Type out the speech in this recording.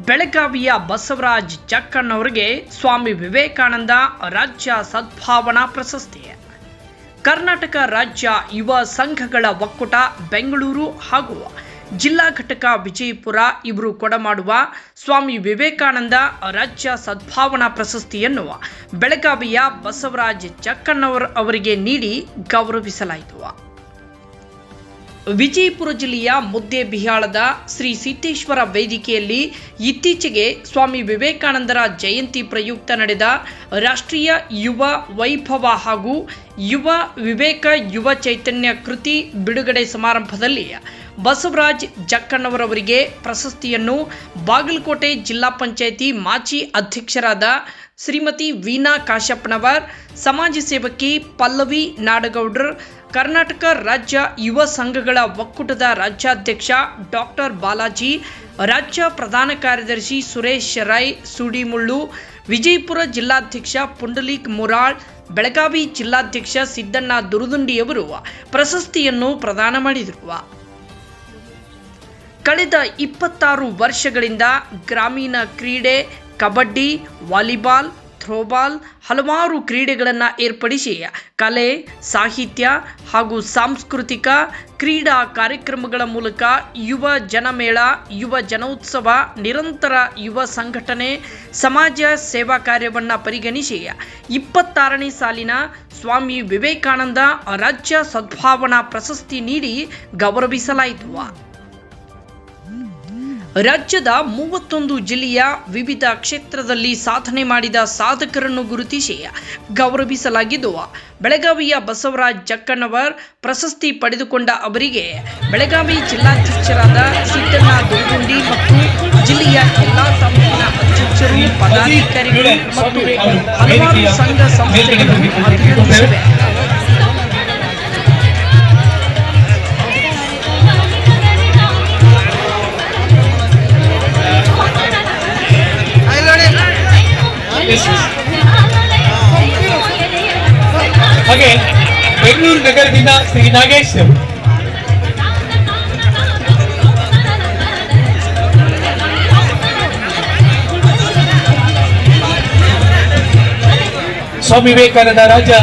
ಬೆಳಗಾವಿಯ ಬಸವರಾಜ್ ಜಕ್ಕಣ್ಣವರಿಗೆ ಸ್ವಾಮಿ ವಿವೇಕಾನಂದ ರಾಜ್ಯ ಸದ್ಭಾವನಾ ಪ್ರಶಸ್ತಿ. ಕರ್ನಾಟಕ ರಾಜ್ಯ ಯುವ ಸಂಘಗಳ ಒಕ್ಕೂಟ ಬೆಂಗಳೂರು ಹಾಗೂ ಜಿಲ್ಲಾ ಘಟಕ ವಿಜಯಪುರ ಇವರು ಕೊಡಮಾಡುವ ಸ್ವಾಮಿ ವಿವೇಕಾನಂದ ರಾಜ್ಯ ಸದ್ಭಾವನಾ ಪ್ರಶಸ್ತಿಯನ್ನು ಬೆಳಗಾವಿಯ ಬಸವರಾಜ್ ಜಕ್ಕಣ್ಣವರಿಗೆ ನೀಡಿ ಗೌರವಿಸಲಾಯಿತು. ವಿಜಯಪುರ ಜಿಲ್ಲೆಯ ಮುದ್ದೇಬಿಹಾಳದ ಶ್ರೀ ಸಿದ್ದೇಶ್ವರ ವೇದಿಕೆಯಲ್ಲಿ ಇತ್ತೀಚೆಗೆ ಸ್ವಾಮಿ ವಿವೇಕಾನಂದರ ಜಯಂತಿ ಪ್ರಯುಕ್ತ ನಡೆದ ರಾಷ್ಟ್ರೀಯ ಯುವ ವೈಭವ ಹಾಗೂ ಯುವ ವಿವೇಕ ಯುವ ಚೈತನ್ಯ ಕೃತಿ ಬಿಡುಗಡೆ ಸಮಾರಂಭದಲ್ಲಿ ಬಸವರಾಜ್ ಜಕ್ಕಣ್ಣವರವರಿಗೆ ಪ್ರಶಸ್ತಿಯನ್ನು ಬಾಗಲಕೋಟೆ ಜಿಲ್ಲಾ ಪಂಚಾಯಿತಿ ಮಾಜಿ ಅಧ್ಯಕ್ಷರಾದ ಶ್ರೀಮತಿ ವೀಣಾ ಕಾಶಪ್ಪನವರ್, ಸಮಾಜ ಸೇವಕಿ ಪಲ್ಲವಿ ನಾಡಗೌಡರ್, ಕರ್ನಾಟಕ ರಾಜ್ಯ ಯುವ ಸಂಘಗಳ ಒಕ್ಕೂಟದ ರಾಜ್ಯಾಧ್ಯಕ್ಷ ಡಾಕ್ಟರ್ ಬಾಲಾಜಿ, ರಾಜ್ಯ ಪ್ರಧಾನ ಕಾರ್ಯದರ್ಶಿ ಸುರೇಶ್ ರೈ ಸುಡಿಮುಳ್ಳು, ವಿಜಯಪುರ ಜಿಲ್ಲಾಧ್ಯಕ್ಷ ಪುಂಡಲೀಕ್ ಮುರಾಳ್, ಬೆಳಗಾವಿ ಜಿಲ್ಲಾಧ್ಯಕ್ಷ ಸಿದ್ದಣ್ಣ ದುರುದುಂಡಿಯವರು ಪ್ರಶಸ್ತಿಯನ್ನು ಪ್ರದಾನ ಮಾಡಿದರು. ಕಳೆದ 26 ವರ್ಷಗಳಿಂದ ಗ್ರಾಮೀಣ ಕ್ರೀಡೆ, ಕಬಡ್ಡಿ, ವಾಲಿಬಾಲ್, ಥ್ರೋಬಾಲ್ ಹಲವಾರು ಕ್ರೀಡೆಗಳನ್ನು ಏರ್ಪಡಿಸಿ ಕಲೆ, ಸಾಹಿತ್ಯ ಹಾಗೂ ಸಾಂಸ್ಕೃತಿಕ ಕ್ರೀಡಾ ಕಾರ್ಯಕ್ರಮಗಳ ಮೂಲಕ ಯುವ ಜನಮೇಳ, ಯುವ ಜನೋತ್ಸವ, ನಿರಂತರ ಯುವ ಸಂಘಟನೆ, ಸಮಾಜ ಸೇವಾ ಕಾರ್ಯವನ್ನು ಪರಿಗಣಿಸಿ 26ನೇ ಸಾಲಿನ ಸ್ವಾಮಿ ವಿವೇಕಾನಂದ ರಾಜ್ಯ ಸದ್ಭಾವನಾ ಪ್ರಶಸ್ತಿ ನೀಡಿ ಗೌರವಿಸಲಾಯಿತು. ರಾಜ್ಯದ 31 ಜಿಲ್ಲೆಯ ವಿವಿಧ ಕ್ಷೇತ್ರದಲ್ಲಿ ಸಾಧನೆ ಮಾಡಿದ ಸಾಧಕರನ್ನು ಗುರುತಿಸಿ ಗೌರವಿಸಲಾಗಿದ್ದು, ಬೆಳಗಾವಿಯ ಬಸವರಾಜ್ ಜಕ್ಕಣ್ಣವರ್ ಪ್ರಶಸ್ತಿ ಪಡೆದುಕೊಂಡ ಅವರಿಗೆ ಬೆಳಗಾವಿ ಜಿಲ್ಲಾಧ್ಯಕ್ಷರಾದ ಸಿದ್ದಣ್ಣ ದುರುಗುಂಡಿ ಮತ್ತು ಜಿಲ್ಲೆಯ ಎಲ್ಲಾ ತಾಲೂಕಿನ ಅಧ್ಯಕ್ಷರು, ಪದಾಧಿಕಾರಿಗಳು ಮತ್ತು ಹಲವಾರು ಸಂಘ ಸಂಸ್ಥೆಗಳು ಅಭಿನಂದಿಸಿವೆ. ಹಾಗೆ ಬೆಂಗಳೂರು ನಗರದಿಂದ ಶ್ರೀ ನಾಗೇಶ್ ಸ್ವಾಮಿ ವಿವೇಕಾನಂದ ರಾಜ್ಯ